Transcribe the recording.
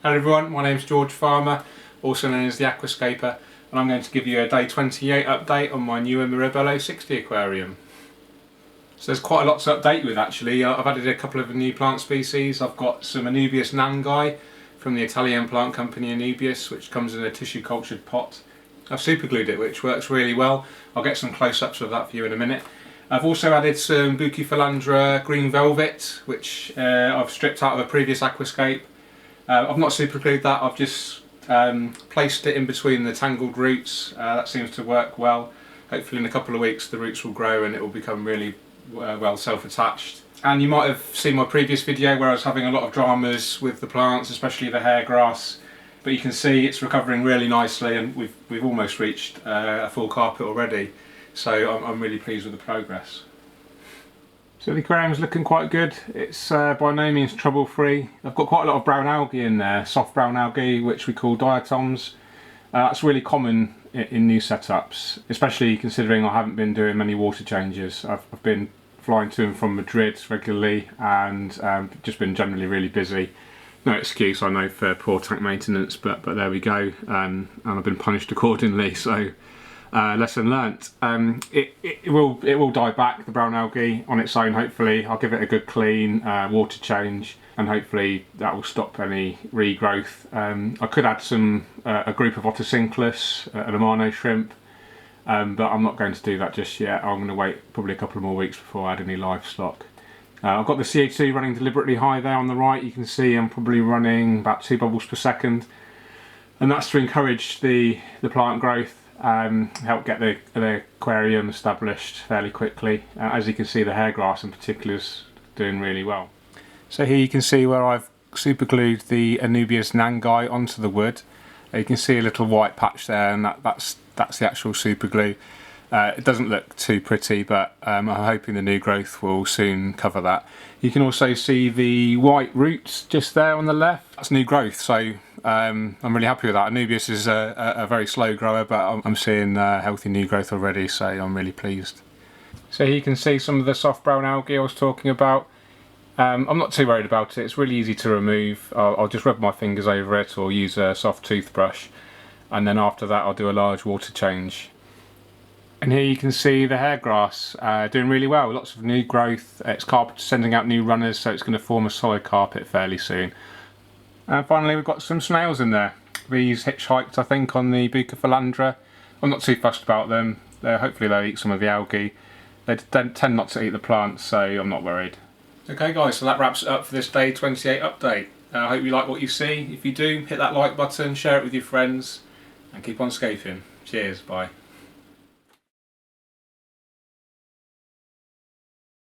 Hello everyone, my name is George Farmer, also known as the Aquascaper, and I'm going to give you a day 28 update on my NEWA Mirabello 60 aquarium. So there's quite a lot to update with actually. I've added a couple of new plant species. I've got some Algae from the Italian plant company Anubius, which comes in a tissue cultured pot. I've super glued it, which works really well. I'll get some close-ups of that for you in a minute. I've also added some Bucephalandra green velvet, which I've stripped out of a previous aquascape. I've not super glued that, I've just placed it in between the tangled roots. That seems to work well. Hopefully in a couple of weeks the roots will grow and it will become really well self-attached. And you might have seen my previous video where I was having a lot of dramas with the plants, especially the hair grass. But you can see it's recovering really nicely, and we've almost reached a full carpet already. So I'm really pleased with the progress. So the aquarium's looking quite good. It's by no means trouble free. I've got quite a lot of brown algae in there, soft brown algae, which we call diatoms. That's really common in new setups, especially considering I haven't been doing many water changes. I've been flying to and from Madrid regularly and just been generally really busy. No excuse, I know, for poor tank maintenance, but there we go. And I've been punished accordingly. So. Lesson learnt. It will die back, the brown algae, on its own. Hopefully I'll give it a good clean water change, and hopefully that will stop any regrowth. I could add a group of Otocinclus, an Amano shrimp, but I'm not going to do that just yet. I'm going to wait probably a couple more weeks before I add any livestock. I've got the CO2 running deliberately high there on the right. You can see I'm probably running about 2 bubbles per second, and that's to encourage the plant growth. Help get the aquarium established fairly quickly. As you can see, the hair grass in particular is doing really well. So here you can see where I've super glued the Anubius nangai onto the wood. You can see a little white patch there, and that's the actual super glue. It doesn't look too pretty, but I'm hoping the new growth will soon cover that. You can also see the white roots just there on the left. That's new growth, so I'm really happy with that. Anubius is a very slow grower, but I'm seeing healthy new growth already, so I'm really pleased. So here you can see some of the soft brown algae I was talking about. I'm not too worried about it. It's really easy to remove. I'll just rub my fingers over it or use a soft toothbrush, and then after that I'll do a large water change. And here you can see the hair grass doing really well. Lots of new growth. It's sending out new runners, so it's going to form a solid carpet fairly soon. And finally we've got some snails in there. These hitchhiked, I think, on the Bucephalandra. I'm not too fussed about them. Hopefully they'll eat some of the algae. They tend not to eat the plants, so I'm not worried. Okay guys, so that wraps it up for this day 28 update. I hope you like what you see. If you do, hit that like button, share it with your friends, and keep on scaping. Cheers, bye.